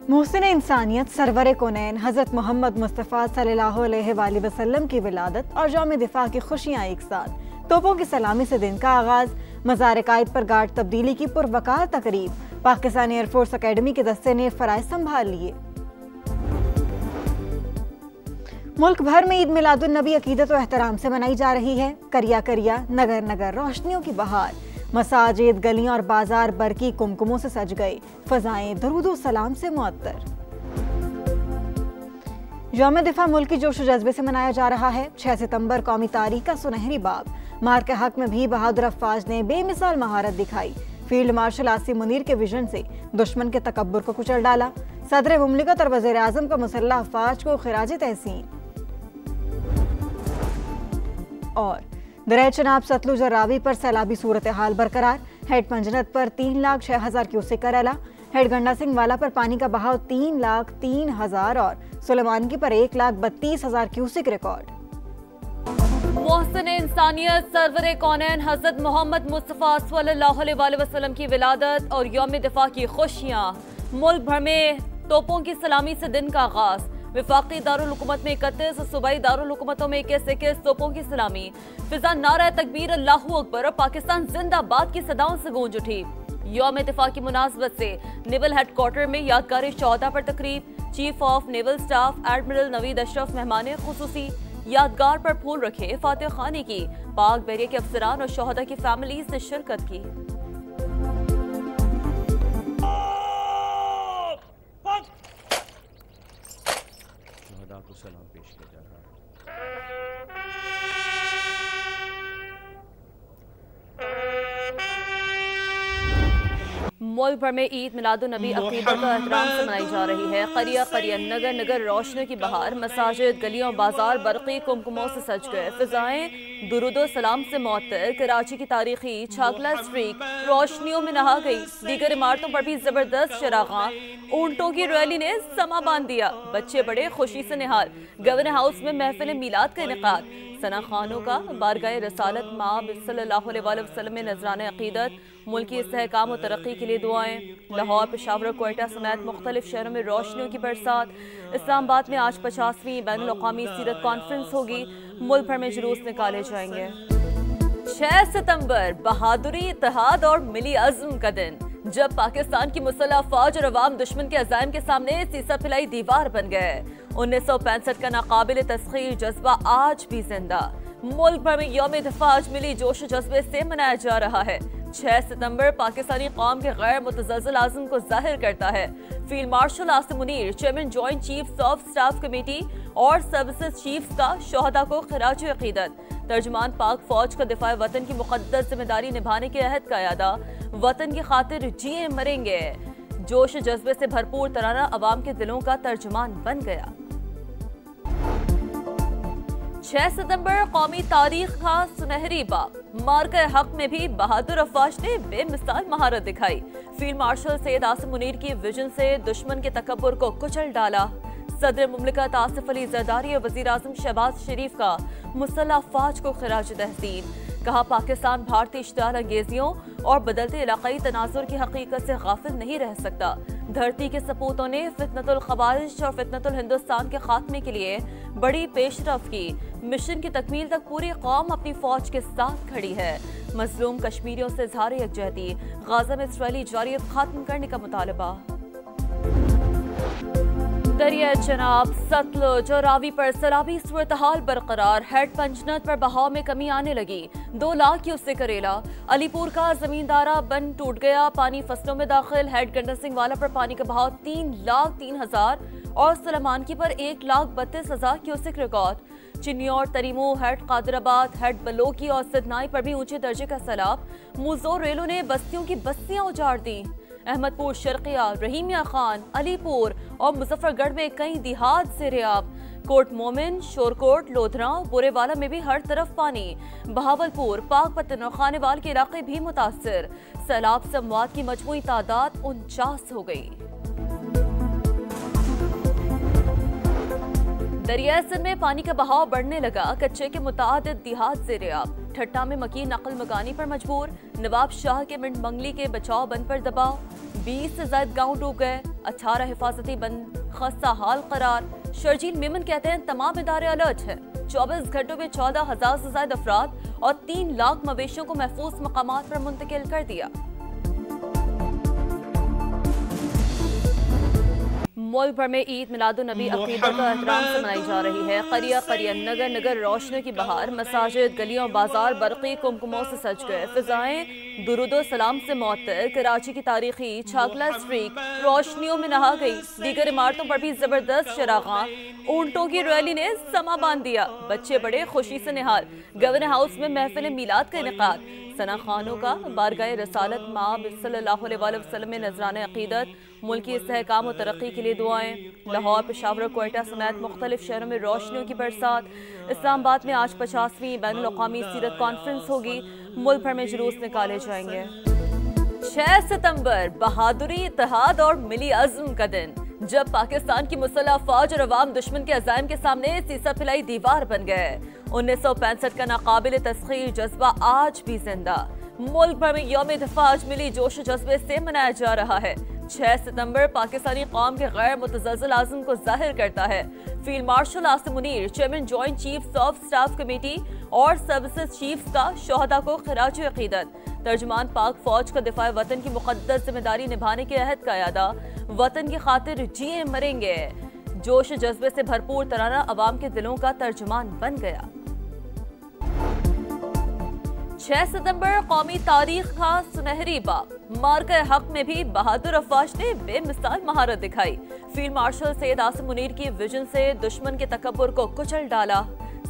मोहसिन इंसानियत सरवर कोनैन हज़रत मोहम्मद मुस्तफ़ा सल्लल्लाहु अलैहि वसल्लम की विलादत और यौम दिफा की खुशियाँ एक साथ। तोपों की सलामी से दिन का आगाज। मज़ार कायद पर गार्ड तब्दीली की पुरवकार तकरीब। पाकिस्तानी एयरफोर्स अकेडमी के दस्ते ने फ़राइज़ संभाल लिए। मुल्क भर में ईद मिलादुन नबी अकीदत और एहतराम से मनाई जा रही है। करिया करिया नगर नगर रोशनियों की बहार। मसाजिद, गलियां और बाजार बरकी कुमकुमों से सज गए। फजाएं दरूद सलाम से मुअत्तर। यौम दिफा मुल्क की जोश जज्बे से मनाया जा रहा है। 6 सितंबर कौमी तारीख का सुनहरी बाब। मार के हक में भी बहादुर अफवाज ने बेमिसाल महारत दिखाई। फील्ड मार्शल आसिम मुनीर के विजन से दुश्मन के तकब्बुर को कुचल डाला। सदर मुमलिकत और वज़ीर आज़म का मुसल्लह अफवाज को खिराज तहसीन। और दरिया चनाब सतलुज और रावी पर सैलाबी सूरत हाल बरकरार। हेड पंजनत पर 3,06,000 क्यूसेक का रैला। हेड गंडा सिंह वाला पर पानी का बहाव 3,03,000 और सुलेमानगी पर 1,32,000 क्यूसेक रिकॉर्ड। मोहसिन इंसानियत सरवर कौनैन हज़रत मोहम्मद मुस्तफ़ा सल्लल्लाहु अलैहि वसल्लम की विलादत और यौम दिफा की खुशियाँ। मुल्क भर में तोपों की सलामी से दिन का आगाज। विफाकी दारुल हुकूमत में 31, सूबाई दारुल हुकूमतों में 21 तोपों की सलामी। फिजा नारा तकबीर अल्लाहू अकबर और पाकिस्तान जिंदाबाद की सदाओं से गूंज उठी। यौम दिफा की मुनासबत से नेवल हेडक्वार्टर में यादगार शौहदा पर तकरीब। Chief of naval staff admiral Naveed Ashraf मेहमान खुसूसी। यादगार पर फूल रखे फातिह खानी की। पाक बहरिया के अफसरान और शौहदा की फैमिलीज ने शिरकत की। को सलाम पेश किया जा रहा है। मुल्क भर में ईद मिलादुन नबी अकीदत और एहतराम से मनाई जा रही है। करिया करिया नगर नगर रोशनी की बहार। मसाजिद, गलियों, बाजार बरकी कुमकुमों से सज गए। फिजाएं दुरूदो सलाम से मुअत्तर। कराची की तारीखी छाकला स्ट्रीट रोशनियों में नहा गई। दीगर इमारतों पर भी जबरदस्त चरागां। ऊंटों की रैली ने समा बांध दिया। बच्चे बड़े खुशी से निहाल। गवर्नर हाउस में महफिल मीलाद का इनेकाद। सना खानों का बारगाह रसालत माब सल्लल्लाहु अलैहि वसल्लम में नजरान अकीदत। मुल्की इस्तेहकाम और तरक्की के लिए दुआएं। लाहौर, पेशावर, क्वेटा समेत मुख्तलिफ शहरों में रोशनियों की बरसात। इस्लामाबाद में आज 50वीं बैनुल अक़वामी सीरत कॉन्फ्रेंस होगी। मुल्क भर में जुलूस निकाले जाएंगे। 6 सितंबर बहादुरी, इत्तेहाद और मिली अज़्म का दिन, जब पाकिस्तान की मुसल्लह फौज और अवाम दुश्मन के अज़ाइम के सामने सीसा फिलाई दीवार बन गए। 1965 का नाकाबिल तस्खीर जज्बा आज भी जिंदा। मुल्क भर में यौम दिफा आज मिली जोश जज्बे से मनाया जा रहा है। 6 सितंबर पाकिस्तानी कौम के गैर मुतज़लज़िल आज़म को जाहिर करता है। Field marshal Asim Munir, chairman joint chiefs of staff committee और सर्विसेज चीफ्स का शोहदा को खिराज अकीदत। तर्जुमान पाक फौज का दिफा वतन की मुक़द्दस जिम्मेदारी निभाने के अहद का यादा। वतन की खातिर जिए मरेंगे। जोश जज्बे से भरपूर तराना अवाम के दिलों का तर्जुमान बन गया। 6 सितंबर कौमी तारीख का सुनहरी बाब। मार्के हक में भी बहादुर अफवाज ने बेमिसाल महारत दिखाई। फील्ड मार्शल सैयद आसिम मुनीर की विजन से दुश्मन के तकब्बुर को कुचल डाला। सदर मुमलिकत आसिफ अली जरदारी और वज़ीर आज़म शहबाज शरीफ का मुसल्लह अफवाज को खिराज तहसीन। कहा, पाकिस्तान भारतीय इश्तियाल अंगेजियों और बदलते इलाकाई तनाजुर की हकीकत से गाफिल नहीं रह सकता। धरती के सपूतों ने फितनतुल ख़वारिज और फितनतुल हिंदुस्तान के खात्मे के लिए बड़ी पेशरफ की। मिशन की तकमील तक पूरी कौम अपनी फौज के साथ खड़ी है। मजलूम कश्मीरियों से इज़हार यकजहती। गाज़ा में इसराइली जारियत खत्म करने का मुतालबा। दरिया चनाब सतलुज और रावी पर सैलाबी सूरत हाल बरकरार। हेड पंजनत पर बहाव में कमी आने लगी। 2 लाख क्यूसेक करेला। अलीपुर का जमींदारा बंद टूट गया। पानी फसलों में दाखिल। हेड गंडा सिंह वाला पर पानी का बहाव 3,03,000 और सुलेमानगी पर 1,32,000 क्यूसेक रिकॉर्ड। चिन्नौर, तरीमो, हेड कादराबाद, हेड बलोकी और सिदनाई पर भी ऊंचे दर्जे का सैलाब। मुजोर रेलों ने बस्तियों की बस्तियां उजाड़ दी। अहमदपुर, शर्किया, रहीमिया खान, अलीपुर और मुजफ्फरगढ़ में कई दिहात से रियाब। कोट मोमिन, शोरकोट, लोधरा, बोरेवाला में भी हर तरफ पानी। बहावलपुर, पाकपतन और खानेवाल के इलाके भी मुतासिर। सैलाब से अमवात की मजमूई तादाद 49 हो गई। दरिया सिंध में पानी का बहाव बढ़ने लगा। कच्चे के मुतादिद दिहात से रियाब। ठट्टा में मकीन नकल मकानी पर मजबूर, नवाब शाह के मिंट मंगली के बचाव बंद पर दबाव, 20 से ज्यादा गांव डूब गए, 18 हिफाजती बंद खस्ता हाल करार। शर्जील मेमन कहते हैं तमाम इदारे अलर्ट हैं। 24 घंटों में 14,000 से ज्यादा अफराद और 3 लाख मवेशियों को महफूज मकामात पर मुंतकिल कर दिया। मुल्क भर में ईद मिलादुन्नबी अकीदत का एहतराम से मनाई जा रही है। करिया करियन नगर नगर रोशनी की बहार, मसाजिद गलियों बाजार बरक़ी कुमकुमों से सज गए, फिजाएं दुरूदो सलाम से मुअत्तर। कराची की तारीखी छागला स्ट्रीट रोशनियों में नहा गई, दीगर इमारतों पर भी जबरदस्त चरागां। ऊंटों की रैली ने समा बांध दिया, बच्चे बड़े खुशी से निहाल। गवर्नर हाउस में महफिल मीलाद का इनेकाद, सना खानों का बारगाह रसालत माब सल्लल्लाहु अलैहि वसल्लम में नजराने अकीदत। मुल्की इस्तेहकाम और तरक्की के लिए दुआएं। लाहौर, पेशावर, क्वेटा समेत मुख्तलिफ शहरों में रोशनियों की बरसात। इस्लामाबाद में आज 50वीं बैनुल अक़वामी सीरत कॉन्फ्रेंस होगी। मुल्क भर में जुलूस निकाले जाएंगे। 6 सितंबर बहादुरी, इत्तेहाद और मिली अज़्म का दिन, जब पाकिस्तान की मुसल्लह फौज और अवाम दुश्मन के अज़ाइम के सामने सीसा पिलाई दीवार बन गए। 1965 का नाकाबिल तस्खीर जज्बा आज भी जिंदा। मुल्क भर में यौम दिफा आज मिली जोश जज्बे से मनाया जा रहा है। 6 सितंबर पाकिस्तानी कौम के गैर मुतज़ल्ज़िल आज़म को जाहिर करता है। Field marshal Asim Munir, chairman joint chiefs of staff committee और सर्विसेज चीफ्स का शोहदा को खिराज अकीदत। तर्जुमान पाक फौज का दिफा वतन की मुक़द्दस जिम्मेदारी निभाने के अहद का यादा। वतन की खातिर जिए मरेंगे, जोश जज्बे से भरपूर तराना अवाम के दिलों का तर्जुमान बन गया। 6 सितंबर कौमी तारीख का सुनहरी बाब, मार्का हक में भी बहादुर अफवाज ने बेमिसाल महारत दिखाई। फील्ड मार्शल सैयद आसिम मुनीर की विजन से दुश्मन के तकब्बुर को कुचल डाला।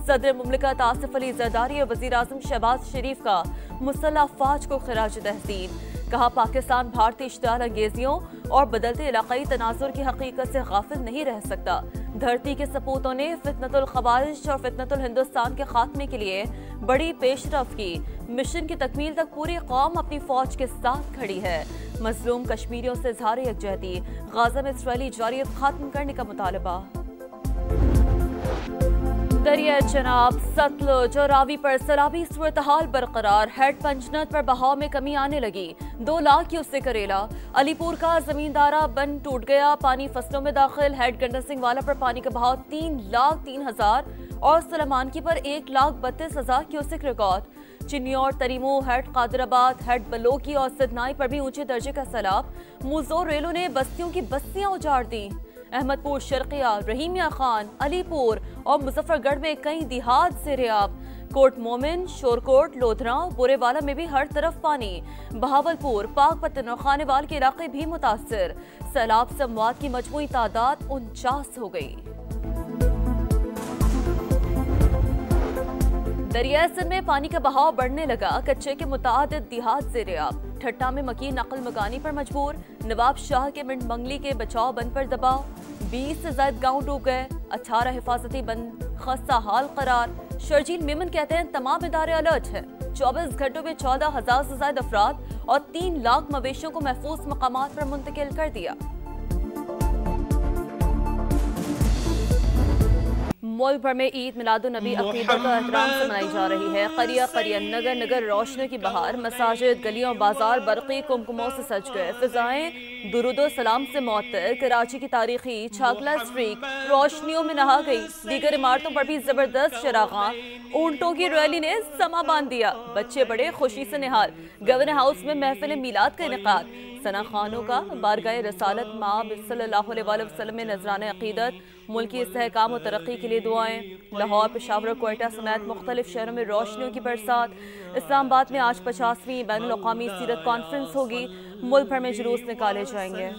सदर मुमलिकत आसिफ अली जरदारी और वज़ीर आज़म शहबाज शरीफ का मुसल्लह फौज को खिराज तहसीन। कहा पाकिस्तान भारतीय इश्तियाल अंगेजियों और बदलते इलाकाई तनाजुर की हकीकत से गाफिल नहीं रह सकता। धरती के सपूतों ने फितनतुल ख़वारिज और फितनतुल हिंदुस्तान के खात्मे के लिए बड़ी पेशरफ की। मिशन की तकमील तक पूरी कौम अपनी फौज के साथ खड़ी है। मजलूम कश्मीरियों से इज़हार यकजहती, गाज़ा में इस्राईली जारियत खत्म करने का मुतालबा। दरिया चनाब, सतलुज और रावी पर सैलाबी सूरत-हाल बरकरार। हेड पंचनद पर बहाव में कमी आने लगी। 2 लाख की उससे करेला। अलीपुर का जमींदारा बंद टूट गया, पानी फसलों में दाखिल। हेड गंडा सिंह वाला पर पानी का बहाव 3,03,000 और सलामानकी पर 1,32,000 क्यूसेक रिकॉर्ड। चिन्नौर, तरीमो, हेड कादराबाद, हेड बलोकी और सिदनाई पर भी ऊंचे दर्जे का सैलाब। मुजोर रेलों ने बस्तियों की बस्तियां उजाड़ दी। अहमदपुर, शर्किया, रहीमिया खान, अलीपुर और मुजफ्फरगढ़ में कई दिहात से रियाब। कोट मोमिन, शोरकोट, लोधरा, बोरेवाला में भी हर तरफ पानी। बहावलपुर, पाकपतन और खानेवाल के इलाके भी मुतासर। सैलाब से अमवात की मजमूई तादाद 49 हो गई। दरिया सिंध में पानी का बहाव बढ़ने लगा, कच्चे के मुतादिद दिहात से रियाब। ठट्टा में मकीन नकल मकानी पर मजबूर, नवाब शाह के मिंट मंगली के बचाव बंद पर दबाव, 20 से ज्यादा गांव डूब गए, 18 हिफाजती बंद खस्ता हाल करार। शर्जील मेमन कहते हैं तमाम इदारे अलर्ट हैं। 24 घंटों में 14,000 से ज्यादा अफराद और 3 लाख मवेशियों को महफूज मकामात पर मुंतकिल कर दिया। मुल्क भर में ईद मिलादुन्नबी अकीदत का एहतराम से मनाई जा रही है। करिया करियन नगर नगर रोशनी की बहार, मसाजिद गलियों बाजार बरक़ी कुमकुमों से सज गए, फिजाएं दुरूदो सलाम से मुअत्तर। कराची की तारीखी छागला स्ट्रीट रोशनियों में नहा गई, दीगर इमारतों पर भी जबरदस्त चरागां। ऊंटों की रैली ने समा बांध दिया, बच्चे बड़े खुशी से निहाल। गवर्नर हाउस में महफिल मीलाद का इनेकाद, सना खानों का बारगाह रसालत माब सल्लल्लाहु अलैहि वसल्लम में नजराने अकीदत। मुल्की इस्तेहकाम और तरक्की के लिए दुआएं। लाहौर, पेशावर, क्वेटा समेत मुख्तलिफ शहरों में रोशनियों की बरसात। इस्लामाबाद में आज 50वीं बैनुल अक़वामी सीरत कॉन्फ्रेंस होगी। मुल्क भर में जुलूस निकाले जाएंगे।